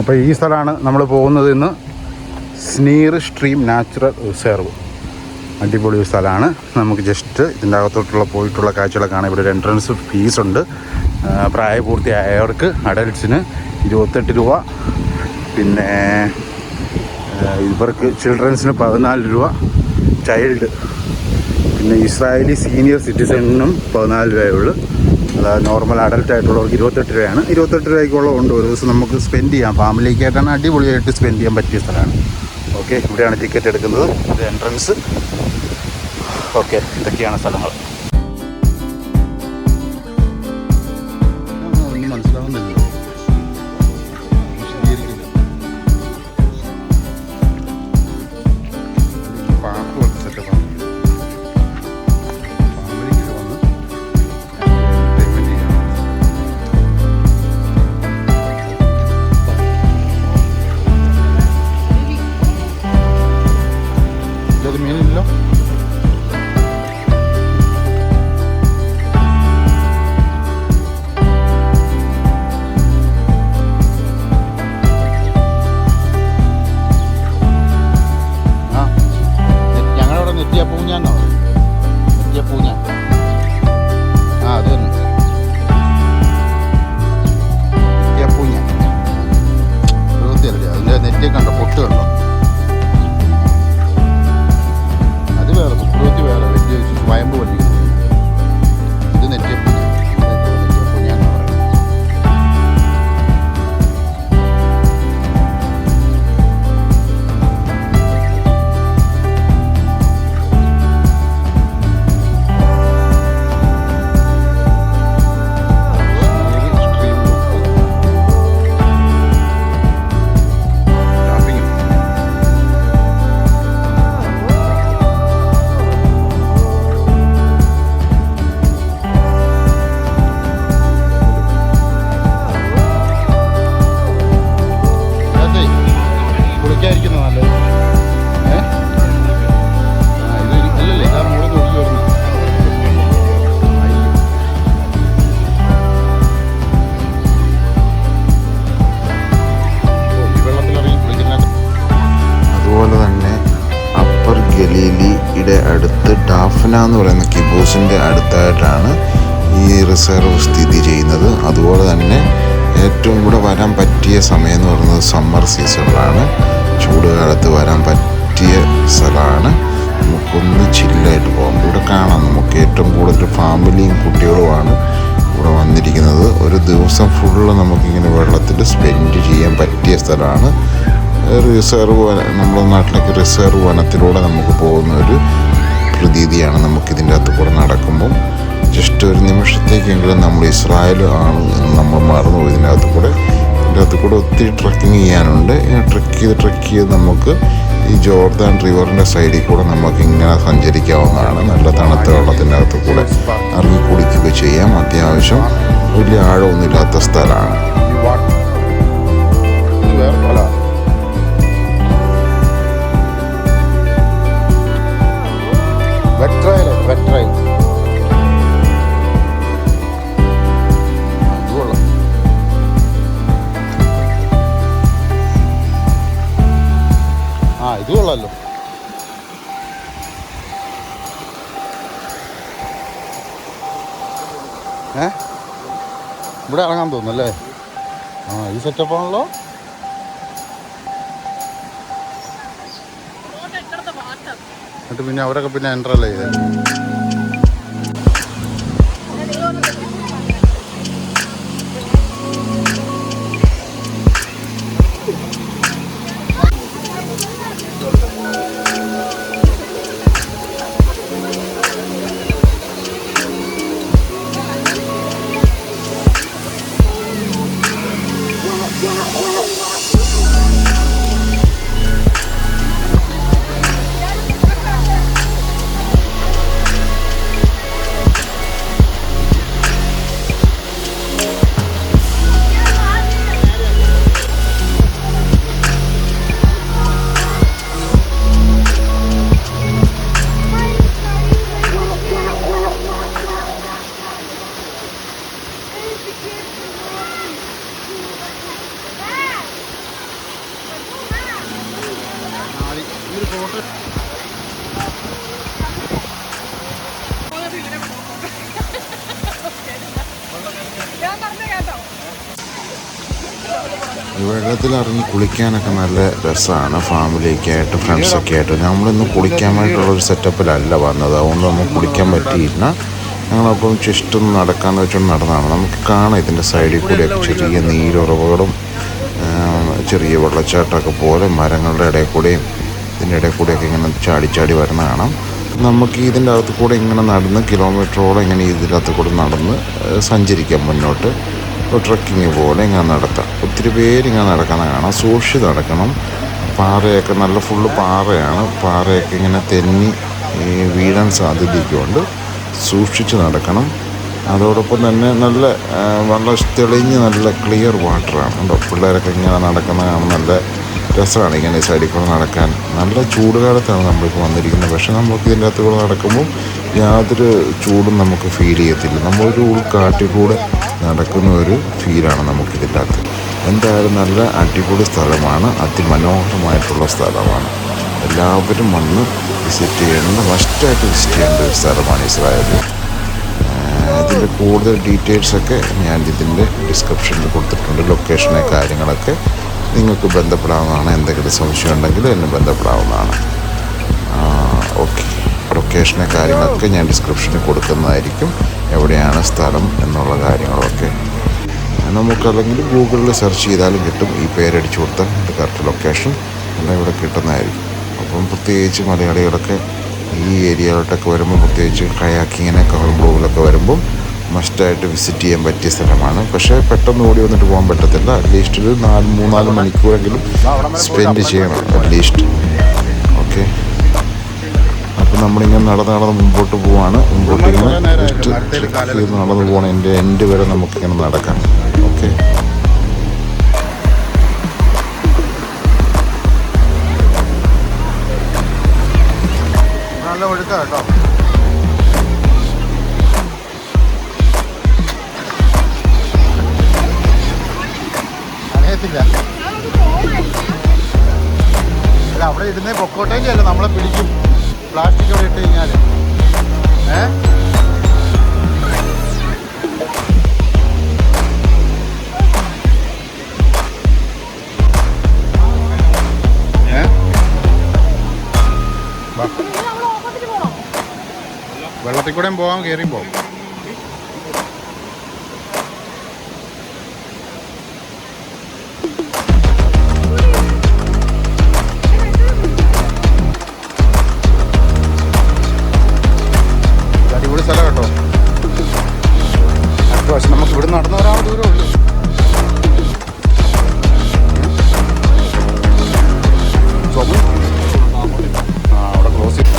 അപ്പോൾ ഈ സ്ഥലമാണ് നമ്മൾ പോകുന്നത് ഇന്ന്. സ്നീർ സ്ട്രീം നാച്ചുറൽ റിസർവ്. അടിപൊളി ഒരു സ്ഥലമാണ്. നമുക്ക് ജസ്റ്റ് ഇതിൻ്റെ അകത്തോട്ടുള്ള പോയിട്ടുള്ള കാഴ്ചകളൊക്കെ കാണാം. ഇവിടെ ഒരു എൻട്രൻസ് ഫീസുണ്ട്. പ്രായപൂർത്തിയായവർക്ക് അഡൽട്ട്സിന് 28 രൂപ, പിന്നെ ഇവർക്ക് ചിൽഡ്രൻസിന് 14 രൂപ, ചൈൽഡ് പിന്നെ ഇസ്രായേലി സീനിയർ സിറ്റിസണിനും 14 രൂപയുള്ളൂ. അതായത് നോർമൽ അഡൽട്ട് ആയിട്ടുള്ളവർക്ക് 28 രൂപയാണ്. 28 രൂപയ്ക്കുള്ള ഉണ്ട്. ഒരു ദിവസം നമുക്ക് സ്പെൻഡ് ചെയ്യാം. ഫാമിലിക്കായിട്ടാണ് അടിപൊളിയായിട്ട് സ്പെൻഡ് ചെയ്യാൻ പറ്റിയ സ്ഥലമാണ്. ഓക്കെ, ഇവിടെയാണ് ടിക്കറ്റ് എടുക്കുന്നത്. ഇത് എൻട്രൻസ്. ഓക്കെ, ഇതൊക്കെയാണ് സ്ഥലങ്ങൾ. ഒന്നും മനസ്സിലാവുന്നില്ല. പാർക്ക് പോലത്തെ സെറ്റപ്പാണ്. മീനില്ലോ ഞങ്ങളവിടെ നെറ്റിയ പൂഞ്ഞാന്നോ? നെറ്റിയ പൂഞ്ഞ. അത് തന്നെ നെറ്റിയ പൂഞ്ഞ. പ്രവൃത്തിയല്ലേ അതിൻ്റെ നെറ്റിയെ കണ്ടോ? പൊട്ട് കണ്ടോ? വേറെ വലിയ വയമ്പ് പഠിക്കുന്നു. ഇത് നെറ്റിയപ്പൂഞ്ഞ. നെറ്റിയപ്പൂഞ്ഞ എന്ന് പറയുന്നത്. അടുത്ത് ഡാഫ്ന എന്ന് പറയുന്ന കിബൂസിൻ്റെ അടുത്തായിട്ടാണ് ഈ റിസർവ് സ്ഥിതി ചെയ്യുന്നത്. അതുപോലെ തന്നെ ഏറ്റവും ഇവിടെ വരാൻ പറ്റിയ സമയം എന്ന് പറയുന്നത് സമ്മർ സീസണിലാണ്. ചൂടുകാലത്ത് വരാൻ പറ്റിയ സ്ഥലമാണ്. നമുക്കൊന്ന് ചില്ലായിട്ട് പോകാം. ഇവിടെ കാണാം നമുക്ക് ഏറ്റവും കൂടുതൽ ഫാമിലിയും കുട്ടികളുമാണ് ഇവിടെ വന്നിരിക്കുന്നത്. ഒരു ദിവസം ഫുള്ള് നമുക്കിങ്ങനെ വെള്ളത്തിൽ സ്പെൻഡ് ചെയ്യാൻ പറ്റിയ സ്ഥലമാണ്. റിസർവ് നമ്മുടെ നാട്ടിലേക്ക് റിസർവ് വനത്തിലൂടെ നമുക്ക് പോകുന്ന ഒരു പ്രതീതിയാണ് നമുക്കിതിൻ്റെ അകത്ത് കൂടെ നടക്കുമ്പം. ജസ്റ്റ് ഒരു നിമിഷത്തേക്കെങ്കിലും നമ്മൾ ഇസ്രായേൽ ആണ് എന്ന് നമ്മൾ മറന്നുപോയി. ഇതിൻ്റെ അകത്ത് കൂടെ ഒത്തിരി ട്രക്കിങ് ചെയ്യാനുണ്ട്. ട്രക്ക് ചെയ്ത് നമുക്ക് ഈ ജോർദാൻ റിവറിൻ്റെ സൈഡിൽ കൂടെ നമുക്ക് ഇങ്ങനെ സഞ്ചരിക്കാവുന്നതാണ്. നല്ല തണുത്ത വെള്ളത്തിൻ്റെ അകത്ത് കൂടെ ഇറങ്ങി കുടിക്കുകയൊക്കെ ചെയ്യാം. അത്യാവശ്യം വലിയ ആഴമൊന്നുമില്ലാത്ത സ്ഥലമാണ്. ഇത് കൊള്ളാമല്ലോ. ഇവിടെ ഇറങ്ങാൻ തോന്നുന്നല്ലേ? ഈ സെറ്റപ്പാണല്ലോ. എന്നിട്ട് പിന്നെ അവരൊക്കെ പിന്നെ എൻ്ററല്ലേ ചെയ്തേ. ഈ വെള്ളത്തിലിറങ്ങി കുളിക്കാനൊക്കെ നല്ല രസമാണ്. ഫാമിലിയൊക്കെ ആയിട്ട് ഫ്രണ്ട്സൊക്കെ ആയിട്ട്. നമ്മളിന്ന് കുളിക്കാൻ വേണ്ടിയിട്ടുള്ളൊരു സെറ്റപ്പിലല്ല വന്നത്, അതുകൊണ്ട് നമുക്ക് കുളിക്കാൻ പറ്റിയില്ല. ഞങ്ങളപ്പം ജസ്റ്റ് ഒന്ന് നടക്കാമെന്ന് വെച്ചുകൊണ്ട് നടന്നതാണ്. നമുക്ക് കാണാം ഇതിൻ്റെ സൈഡിൽ കൂടെയൊക്കെ ചെറിയ നീരുറവുകളും ചെറിയ വെള്ളച്ചാട്ടമൊക്കെ പോലെ മരങ്ങളുടെ ഇടയിൽ കൂടെയും ഇതിൻ്റെ ഇടയിൽ കൂടെയൊക്കെ ഇങ്ങനെ ചാടി വരുന്ന കാണാം. നമുക്ക് ഇതിൻ്റെ അകത്ത് കൂടെ ഇങ്ങനെ നടന്ന് കിലോമീറ്ററോളം ഇങ്ങനെ ഇതിൻ്റെ അകത്ത് കൂടെ നടന്ന് സഞ്ചരിക്കാം മുന്നോട്ട്. ട്രക്കിങ് പോലെ ഇങ്ങനെ നടത്താം. ഒത്തിരി പേരിങ്ങനെ നടക്കുന്ന കാണാം. സൂക്ഷിച്ച് നടക്കണം. പാറയൊക്കെ നല്ല ഫുള്ള് പാറയാണ്. പാറയൊക്കെ ഇങ്ങനെ തെന്നി വീഴാൻ സാധ്യതയൊക്കെയുണ്ട്. സൂക്ഷിച്ച് നടക്കണം. അതോടൊപ്പം തന്നെ നല്ല വെള്ളം തെളിഞ്ഞ് നല്ല ക്ലിയർ വാട്ടറാണ് കേട്ടോ. പിള്ളേരൊക്കെ ഇങ്ങനെ നടക്കുന്ന കാണാൻ നല്ല രസമാണ്. ഇങ്ങനെ ഈ സൈഡിൽ കൂടെ നടക്കാൻ. നല്ല ചൂടുകാലത്താണ് നമ്മളിപ്പോൾ വന്നിരിക്കുന്നത്. പക്ഷേ നമുക്ക് ഇതിൻ്റെ അകത്ത് കൂടെ നടക്കുമ്പോൾ യാതൊരു ചൂടും നമുക്ക് ഫീൽ ചെയ്യത്തില്ല. നമ്മളൊരു ഉൾക്കാട്ടിലൂടെ നടക്കുന്ന ഒരു ഫീലാണ് നമുക്കിതിൻ്റെ അകത്ത്. എന്തായാലും നല്ല അടിപൊളി സ്ഥലമാണ്. അതിമനോഹരമായിട്ടുള്ള സ്ഥലമാണ്. എല്ലാവരും വന്ന് വിസിറ്റ് ചെയ്യേണ്ട, മസ്റ്റായിട്ട് വിസിറ്റ് ചെയ്യേണ്ട ഒരു സ്ഥലമാണ് ഇസ്രായേൽ. ഇതിൻ്റെ കൂടുതൽ ഡീറ്റെയിൽസൊക്കെ ഞാൻ ഇതിൻ്റെ ഡിസ്ക്രിപ്ഷനിൽ കൊടുത്തിട്ടുണ്ട്. ലൊക്കേഷനെ കാര്യങ്ങളൊക്കെ നിങ്ങൾക്ക് ബന്ധപ്പെടാവുന്നതാണ്. എന്തെങ്കിലും സംശയം ഉണ്ടെങ്കിൽ എന്നെ ബന്ധപ്പെടാവുന്നതാണ്. ഓക്കെ, ലൊക്കേഷനെ കാര്യങ്ങളൊക്കെ ഞാൻ ഡിസ്ക്രിപ്ഷനിൽ കൊടുക്കുന്നതായിരിക്കും. എവിടെയാണ് സ്ഥലം എന്നുള്ള കാര്യങ്ങളൊക്കെ നമുക്കല്ലെങ്കിൽ ഗൂഗിളിൽ സെർച്ച് ചെയ്താലും കിട്ടും. ഈ പേരടിച്ചു കൊടുത്താൽ എൻ്റെ കറക്റ്റ് ലൊക്കേഷൻ എല്ലാം ഇവിടെ കിട്ടുന്നതായിരിക്കും. അപ്പം പ്രത്യേകിച്ച് മലയാളികളൊക്കെ ഈ ഏരിയയിലോട്ടൊക്കെ വരുമ്പോൾ, പ്രത്യേകിച്ച് കയാക്കിങ്ങിനൊക്കെ ബ്ലോഗിലൊക്കെ വരുമ്പം മസ്റ്റായിട്ട് വിസിറ്റ് ചെയ്യാൻ പറ്റിയ സ്ഥലമാണ്. പക്ഷേ പെട്ടെന്ന് ഓടി വന്നിട്ട് പോകാൻ പറ്റത്തില്ല. അറ്റ്ലീസ്റ്റ് ഒരു 3-4 മണിക്കൂറെങ്കിലും സ്പെൻഡ് ചെയ്യണം അറ്റ്ലീസ്റ്റ്. ഓക്കെ, അപ്പോൾ നമ്മളിങ്ങനെ നടന്ന് മുമ്പോട്ട് പോവാണ്. മുമ്പോട്ട് ഇങ്ങനെ നടന്നു പോകണം. എൻ്റെ വരെ നമുക്കിങ്ങനെ നടക്കാം. ഓക്കെ, നല്ല ഒഴുക്കാണ് കേട്ടോ. അറിയത്തില്ല, അല്ല അവിടെ ഇടുന്നേ പൊക്കോട്ടേക്ക് അല്ല, നമ്മളെ പിടിക്കും. പ്ലാസ്റ്റിക് അവിടെ ഇട്ട് കഴിഞ്ഞാൽ വെള്ളത്തിൽ കൂടെയും പോകാം, കയറിയും പോകാം. അടിപൊളി സ്ഥലം കേട്ടോ. അടുത്ത വർഷം നമുക്ക് ഇവിടെ നടന്നു വരാൻ ദൂരമുള്ളൂ. അവിടെ ക്ലോസ് ചെയ്യും.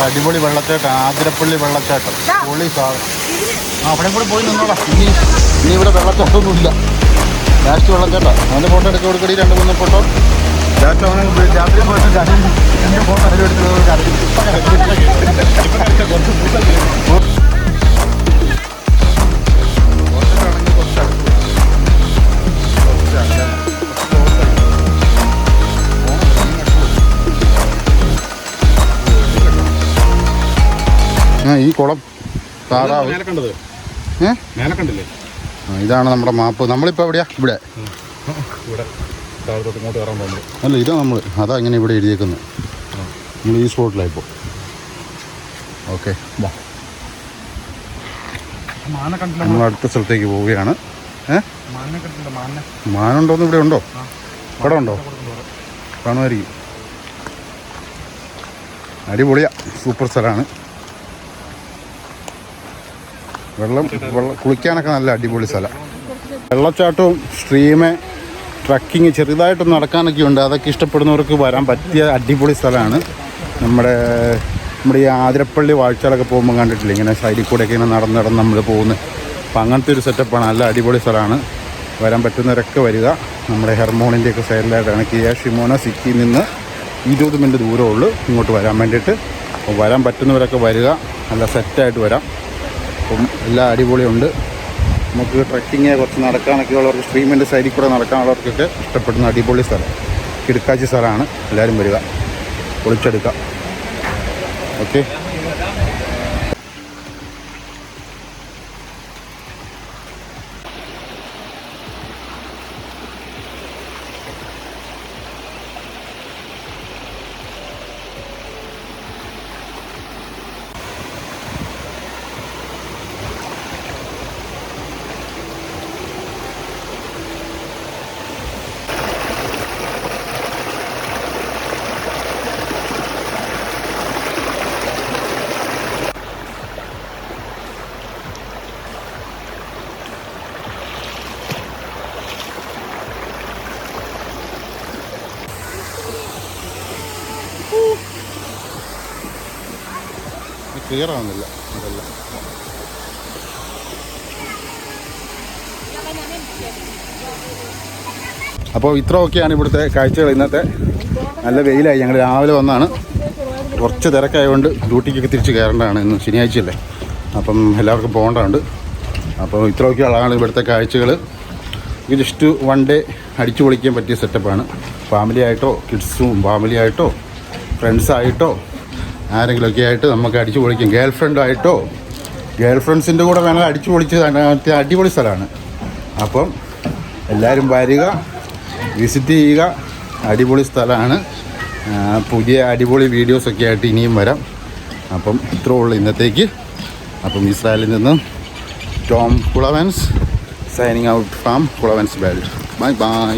അടിപൊളി വെള്ളച്ചാട്ടം, ആതിരപ്പള്ളി വെള്ളച്ചാട്ടം. പൊളി സാധനം. അവിടെ കൂടെ പോയി നിന്നോളാം. ഇനി ഇവിടെ വെള്ളച്ചാട്ടമൊന്നുമില്ല. ലാസ്റ്റ് വെള്ളച്ചാട്ടം. അവൻ്റെ ഫോട്ടോ എടുത്ത് കൊടുക്കടി, 2-3 ഫോട്ടോ. ലാസ്റ്റ് അവനെ രാത്രി പോയിട്ട് എൻ്റെ ഫോട്ടോ ഈ കുളം താറാവ് ഇതാണ് നമ്മുടെ മാപ്പ്. നമ്മളിപ്പോൾ എവിടെയാ? ഇവിടെ അല്ല, ഇതാ നമ്മൾ അതാ ഇങ്ങനെ ഇവിടെ എഴുതിയേക്കുന്നത്. നമ്മൾ ഈ സ്പോട്ടിലായിപ്പോൾ. ഓക്കെ, നമ്മൾ അടുത്ത സ്ഥലത്തേക്ക് പോവുകയാണ്. മാനുണ്ടോന്ന്? ഇവിടെ ഉണ്ടോ? ഇവിടെ ഉണ്ടോ? കാണുമായിരിക്കും. അടിപൊളിയാ, സൂപ്പർ സ്ഥലമാണ്. വെള്ളം കുളിക്കാനൊക്കെ നല്ല അടിപൊളി സ്ഥലം. വെള്ളച്ചാട്ടവും സ്ട്രീമ് ട്രക്കിങ് ചെറുതായിട്ടൊന്ന് നടക്കാനൊക്കെ ഉണ്ട്. അതൊക്കെ ഇഷ്ടപ്പെടുന്നവർക്ക് വരാൻ പറ്റിയ അടിപൊളി സ്ഥലമാണ്. നമ്മുടെ ഈ ആതിരപ്പള്ളി വാഴ്ചകളൊക്കെ പോകുമ്പോൾ കണ്ടിട്ടില്ല, ഇങ്ങനെ സൈഡിൽ കൂടെയൊക്കെ ഇങ്ങനെ നടന്ന് നമ്മൾ പോകുന്നത്. അപ്പം അങ്ങനത്തെ ഒരു സെറ്റപ്പാണ്. നല്ല അടിപൊളി സ്ഥലമാണ്. വരാൻ പറ്റുന്നവരൊക്കെ വരിക. നമ്മുടെ ഹെർമോണിൻ്റെയൊക്കെ സൈഡിലായിട്ടാണ്. കിയാഷിമോന സിറ്റിയിൽ നിന്ന് 20 മിനിറ്റ് ദൂരമുള്ളൂ ഇങ്ങോട്ട് വരാൻ വേണ്ടിയിട്ട്. അപ്പോൾ വരാൻ പറ്റുന്നവരൊക്കെ വരിക. നല്ല സെറ്റായിട്ട് വരാം. അപ്പം എല്ലാ അടിപൊളിയുണ്ട്. നമുക്ക് ട്രക്കിങ് കുറച്ച് നടക്കാനൊക്കെ ഉള്ളവർക്ക്, സ്ട്രീമിൻ്റെ സൈഡിൽ കൂടെ നടക്കാനുള്ളവർക്കൊക്കെ ഇഷ്ടപ്പെടുന്ന അടിപൊളി സ്ഥലം, കിടക്കാച്ചി സ്ഥലമാണ്. എല്ലാവരും വരിക, പൊളിച്ചെടുക്കാം. ഓക്കെ. ക്ലിയർ ആവുന്നില്ല ഇതെല്ലാം. അപ്പോൾ ഇത്രയൊക്കെയാണ് ഇവിടുത്തെ കാഴ്ചകൾ. ഇന്നത്തെ നല്ല വെയിലായി. ഞങ്ങൾ രാവിലെ വന്നാണ്. കുറച്ച് തിരക്കായതുകൊണ്ട് ഡ്യൂട്ടിക്കൊക്കെ തിരിച്ച് കയറേണ്ടതാണ്. ഇന്ന് ശനിയാഴ്ചയല്ലേ, അപ്പം എല്ലാവർക്കും പോകേണ്ടതുണ്ട്. അപ്പോൾ ഇത്രയൊക്കെയാണ് ഇവിടുത്തെ കാഴ്ചകൾ. ഇത് ജസ്റ്റ് 1 ഡേ അടിച്ചു പൊളിക്കാൻ പറ്റിയ സെറ്റപ്പാണ്. ഫാമിലി ആയിട്ടോ, കിഡ്സും ഫാമിലി ആയിട്ടോ, ഫ്രണ്ട്സായിട്ടോ, ആരെങ്കിലുമൊക്കെ ആയിട്ട് നമുക്ക് അടിച്ചു പൊളിക്കും. ഗേൾ ഫ്രണ്ട്സിൻ്റെ കൂടെ വേണമെങ്കിൽ അടിച്ചു പൊളിച്ച് അടിപൊളി സ്ഥലമാണ്. അപ്പം എല്ലാവരും വരിക, വിസിറ്റ് ചെയ്യുക. അടിപൊളി സ്ഥലമാണ്. പുതിയ അടിപൊളി വീഡിയോസൊക്കെ ആയിട്ട് ഇനിയും വരാം. അപ്പം ഇത്രേ ഉള്ളൂ ഇന്നത്തേക്ക്. അപ്പം ഇസ്രായേലിൽ നിന്നും Tom Kulavans signing out from Kulavans world. Bye by.